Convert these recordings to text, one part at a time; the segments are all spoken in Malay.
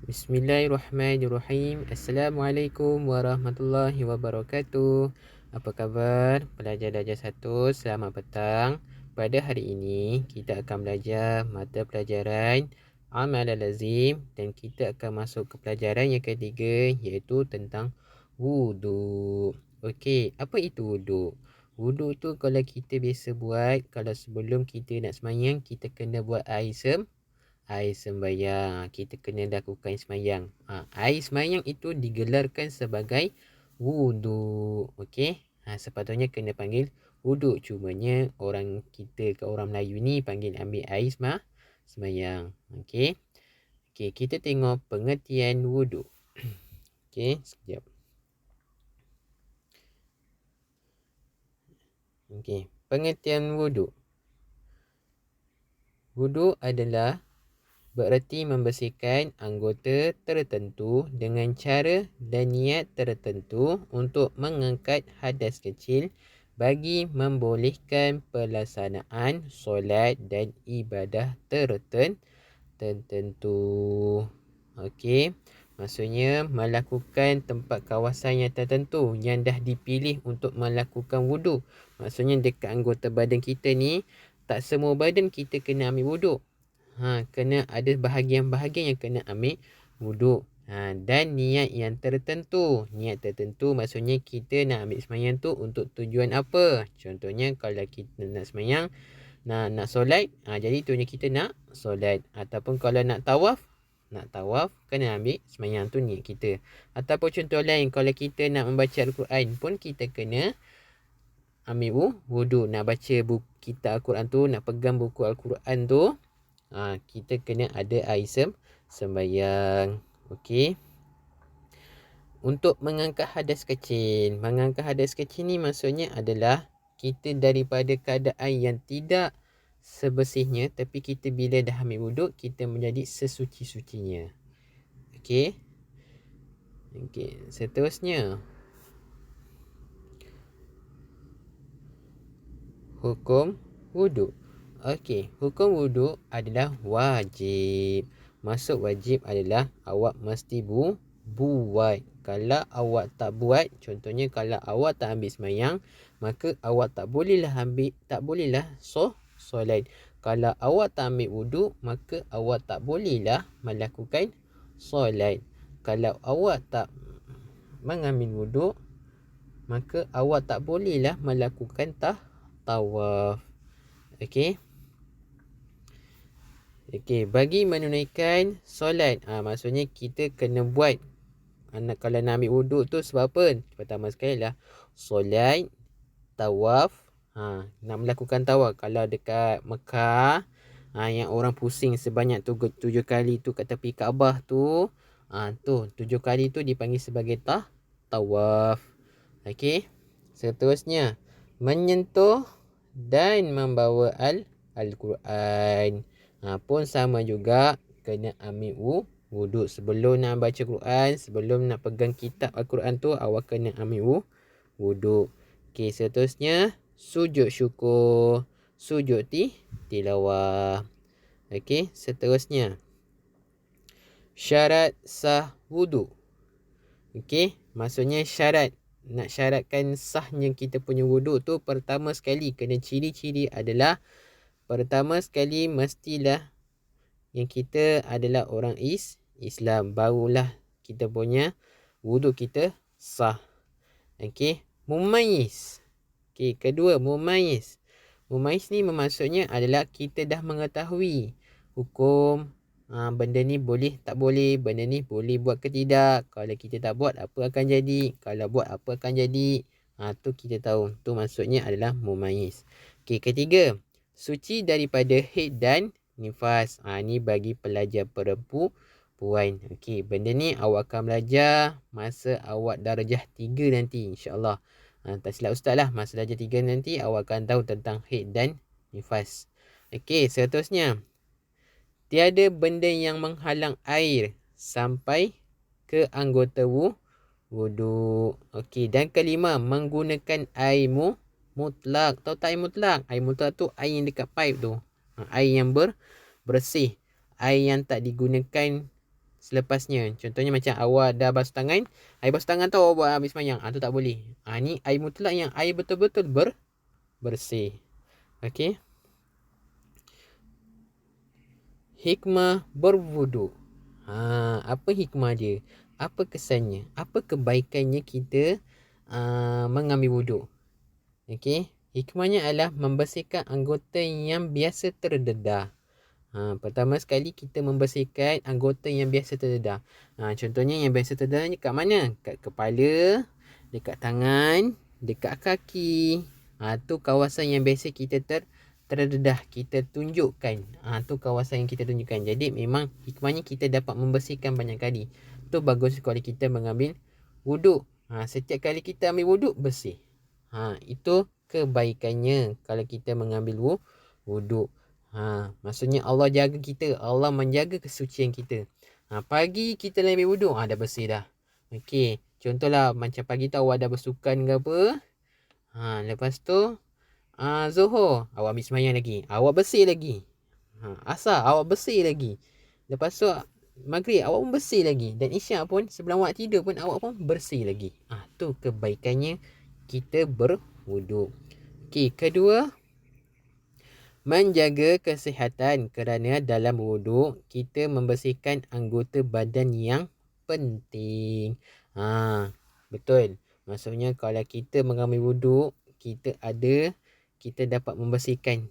Bismillahirrahmanirrahim. Assalamualaikum warahmatullahi wabarakatuh. Apa khabar pelajar darjah 1? Selamat petang. Pada hari ini kita akan belajar mata pelajaran Amal Al-Lazim dan kita akan masuk ke pelajaran yang ketiga iaitu tentang wudu. Okey, apa itu wudu? Wudu tu kalau kita biasa buat, kalau sebelum kita nak sembahyang kita kena buat air sembahyang. Kita kena lakukan sembahyang. Air sembahyang itu digelarkan sebagai wudu. Okey. Sepatutnya kena panggil wudu. Cumanya orang kita ke orang Melayu ni panggil ambil air sembahyang. Okey. Okey, kita tengok pengertian wudu. Okey, sekejap. Okey, pengertian wudu. Wudu adalah bererti membersihkan anggota tertentu dengan cara dan niat tertentu untuk mengangkat hadas kecil bagi membolehkan pelaksanaan solat dan ibadah tertentu. Okey, maksudnya melakukan tempat kawasan yang tertentu yang dah dipilih untuk melakukan wudu. Maksudnya dekat anggota badan kita ni, tak semua badan kita kena ambil wudu. Kena ada bahagian-bahagian yang kena ambil wuduk. Dan niat yang tertentu. Niat tertentu maksudnya kita nak ambil sembahyang tu untuk tujuan apa? Contohnya kalau kita nak sembahyang, nak solat, jadi tujuan kita nak solat. Ataupun kalau nak tawaf kena ambil sembahyang tu niat kita. Ataupun contoh lain, kalau kita nak membaca Al-Quran pun kita kena ambil wuduk. Nak baca buku kitab Al-Quran tu, nak pegang buku Al-Quran tu, kita kena ada air sembahyang. Okey. Untuk mengangkat hadas kecil. Mengangkat hadas kecil ni maksudnya adalah kita daripada keadaan yang tidak sebersihnya, tapi kita bila dah ambil wuduk, kita menjadi sesuci-sucinya. Okey. Okey, seterusnya. Hukum wuduk. Okey, hukum wuduk adalah wajib. Maksud wajib adalah awak mesti buat. Kalau awak tak buat, contohnya kalau awak tak ambil sembahyang, maka awak tak bolehlah solat. Kalau awak tak ambil wuduk, maka awak tak bolehlah melakukan solat. Kalau awak tak mengambil wuduk, maka awak tak bolehlah melakukan tawaf. Okey. Okey, bagi menunaikan solat, maksudnya kita kena buat. Kalau nak ambil wuduk tu sebab apa? Pertama sekali lah solat, tawaf. Nak melakukan tawaf. Kalau dekat Mekah, yang orang pusing sebanyak 7 kali tu kat tepi Kaabah tu, tu 7 kali tu dipanggil sebagai tawaf. Okey. Seterusnya, menyentuh dan membawa Al-Quran. Pun sama juga, kena ambil wuduk. Sebelum nak baca Quran, sebelum nak pegang kitab Al-Quran tu, awak kena ambil wuduk. Okey, seterusnya sujud syukur, sujud tilawah. Okey, seterusnya syarat sah wuduk. Okey, maksudnya syarat, nak syaratkan sahnya kita punya wuduk tu, pertama sekali kena ciri-ciri adalah, pertama sekali mestilah yang kita adalah orang Islam, barulah kita punya wuduk kita sah. Okey, mumayyiz. Okey, kedua mumayyiz. Mumayyiz ni maksudnya adalah kita dah mengetahui hukum, benda ni boleh tak boleh, benda ni boleh buat ke tidak. Kalau kita tak buat, apa akan jadi? Kalau buat, apa akan jadi? Tu kita tahu. Tu maksudnya adalah mumayyiz. Okey, ketiga, suci daripada haid dan nifas. Ni bagi pelajar perempuan. Okey, benda ni awak akan belajar masa awak darjah 3 nanti, insya-Allah. Tak silap ustaz lah, masa darjah 3 nanti awak akan tahu tentang haid dan nifas. Okey, seterusnya, tiada benda yang menghalang air sampai ke anggota wuduk. Okey, dan kelima, menggunakan air mutlak. Tahu tak air mutlak? Air mutlak tu air yang dekat pipe tu. Air yang bersih. Air yang tak digunakan selepasnya. Contohnya macam awak dah basuh tangan, air basuh tangan tu awak buat habis sembahyang. Tu tak boleh. Ni air mutlak yang air betul-betul bersih. Okey. Hikmah berwuduk. Apa hikmah dia? Apa kesannya? Apa kebaikannya kita mengambil wuduk? Okey. Hikmahnya adalah membersihkan anggota yang biasa terdedah. Pertama sekali kita membersihkan anggota yang biasa terdedah. Contohnya yang biasa terdedah ni kat mana? Kat kepala, dekat tangan, dekat kaki. Tu kawasan yang biasa kita terdedah, kita tunjukkan. Tu kawasan yang kita tunjukkan. Jadi memang hikmahnya kita dapat membersihkan banyak kali. Tu bagus kalau kita mengambil wuduk. Setiap kali kita ambil wuduk bersih. Itu kebaikannya kalau kita mengambil wuduk. Maksudnya Allah jaga kita, Allah menjaga kesucian kita. Pagi kita ambil wuduk, dah bersih dah. Okey, contohlah macam pagi tu awak dah bersukan ke apa. Lepas tu Zuhur awak ambil sembahyang lagi, awak bersih lagi. Asar awak bersih lagi. Lepas tu Maghrib awak pun bersih lagi. Dan Isyak pun sebelum awak tidur pun awak pun bersih lagi. Tu kebaikannya kita berwuduk. Okey, kedua, menjaga kesihatan, kerana dalam wuduk kita membersihkan anggota badan yang penting. Betul. Maksudnya kalau kita mengambil wuduk, kita dapat membersihkan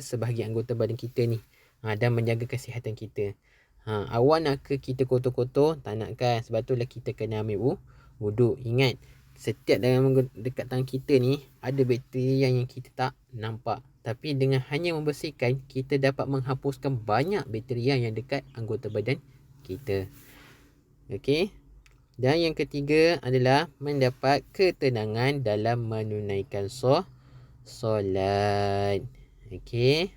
sebahagian anggota badan kita ni. Dan menjaga kesihatan kita. Awak nak ke kita kotor-kotor? Tak nak kan? Sebab itulah kita kena ambil wuduk. Ingat, setiap dalam dekat tangan kita ni ada bakteria yang kita tak nampak. Tapi dengan hanya membersihkan, kita dapat menghapuskan banyak bakteria yang dekat anggota badan kita. Okey. Dan yang ketiga adalah mendapat ketenangan dalam menunaikan solat. Okey.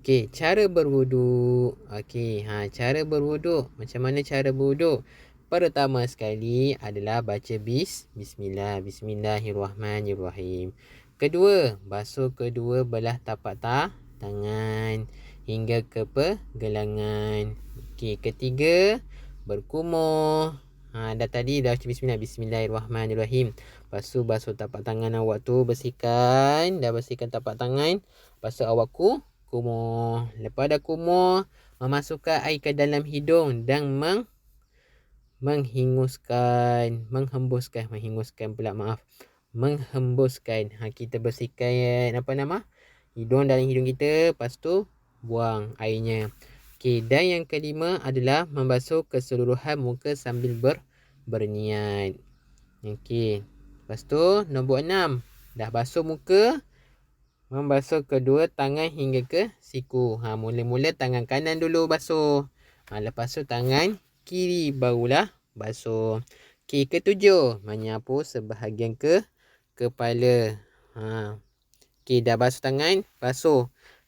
Okey, cara berwuduk. Okey, cara berwuduk. Macam mana cara berwuduk? Pertama sekali adalah baca bismillah. Bismillahirrahmanirrahim. Kedua, basuh kedua belah tapak tangan hingga ke pergelangan. Okey, ketiga, berkumur. Dah tadi dah baca bismillah. Bismillahirrahmanirrahim. Basuh tapak tangan awak tu, bersihkan. Dah bersihkan tapak tangan. Lepas tu awak kumur. Lepas dah kumur, memasukkan air ke dalam hidung dan menghembuskan. Kita bersihkan hidung, dalam hidung kita. Lepas tu buang airnya. Okey, dan yang kelima adalah membasuh keseluruhan muka sambil berniat. Okey. Lepas tu nombor 6, dah basuh muka, membasuh kedua tangan hingga ke siku. Mula-mula tangan kanan dulu basuh. Lepas tu tangan kiri barulah basuh. Okey, ketujuh, menyapu sebahagian kepala. Okey, dah basuh tangan, basuh.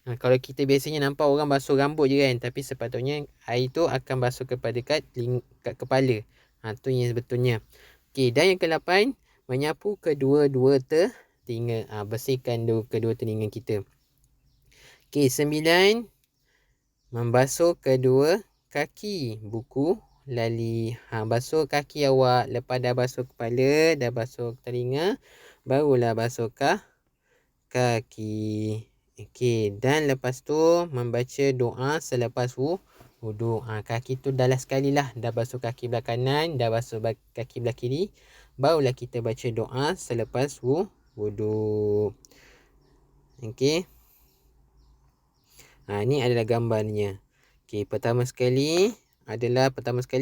Kalau kita biasanya nampak orang basuh rambut je kan, tapi sepatutnya air tu akan basuh kepada kat kepala. Tu yang sebetulnya. Okey, dan yang ke-8, menyapu kedua-dua telinga. Bersihkan dulu kedua telinga kita. Okey, 9, membasuh kedua kaki, buku lali. Basuh kaki awak. Lepas dah basuh kepala, dah basuh telinga, barulah basuh kaki. Okey, dan lepas tu membaca doa selepas wuduk. Kaki tu dah last sekali lah. Dah basuh kaki belah kanan, dah basuh kaki belah kiri, barulah kita baca doa selepas wuduk. Okey. Ni adalah gambarnya. Okey, pertama sekali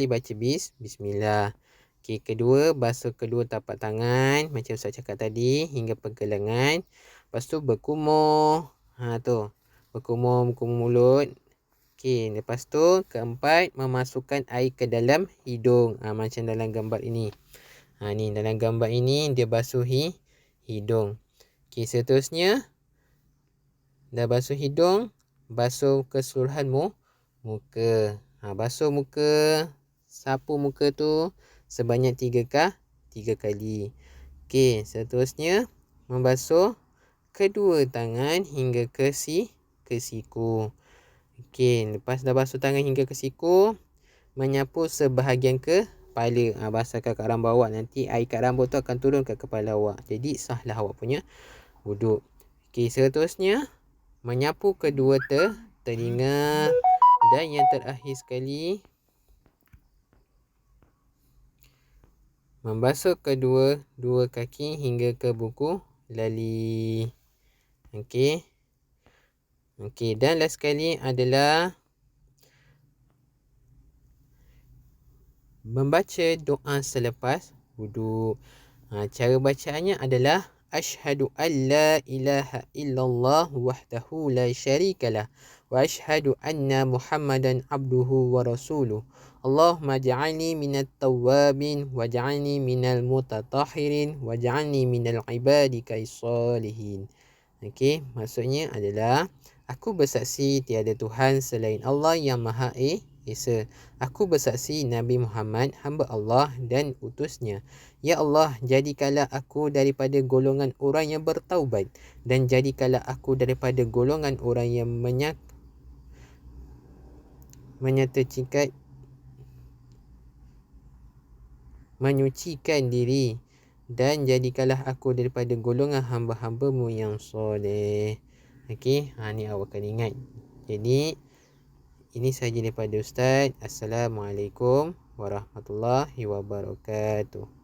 baca bismillah. Okey, kedua, basuh kedua tapak tangan macam Ustaz cakap tadi hingga pergelangan. Lepas tu berkumur. Berkumur mulut. Okey, lepas tu keempat, memasukkan air ke dalam hidung. Macam dalam gambar ini. Ni dalam gambar ini dia basuhi hidung. Okey, seterusnya dah basuh hidung, basuh keseluruhan muka. Basuh muka, sapu muka tu sebanyak 3 kali. Okey, seterusnya membasuh kedua tangan hingga ke siku. Okey, lepas dah basuh tangan hingga ke siku, menyapu sebahagian kepala. Basahkan kat rambut awak, nanti air kat rambut tu akan turun ke kepala awak. Jadi sahlah awak punya wuduk. Okey, seterusnya menyapu kedua telinga, dan yang terakhir sekali membasuh kedua kaki hingga ke buku lali. Okey. Okey, dan last sekali adalah membaca doa selepas wuduk. Cara bacaannya adalah asyhadu an la ilaha illallah wahdahu la syarikalah wa asyhadu anna muhammadan abduhu wa rasuluh. Allahumma ja'alni minat tawwabin waj'alni minal mutatahhirin waj'alni minal ibadikais salihin. Okey, maksudnya adalah aku bersaksi tiada Tuhan selain Allah yang Maha Esa. Aku bersaksi Nabi Muhammad hamba Allah dan utusnya. Ya Allah, jadikanlah aku daripada golongan orang yang bertaubat, dan jadikanlah aku daripada golongan orang yang menyucikan diri, dan jadikanlah aku daripada golongan hamba-hambamu yang soleh. Okey, ni awak kena ingat. Jadi ini sahaja daripada Ustaz. Assalamualaikum warahmatullahi wabarakatuh.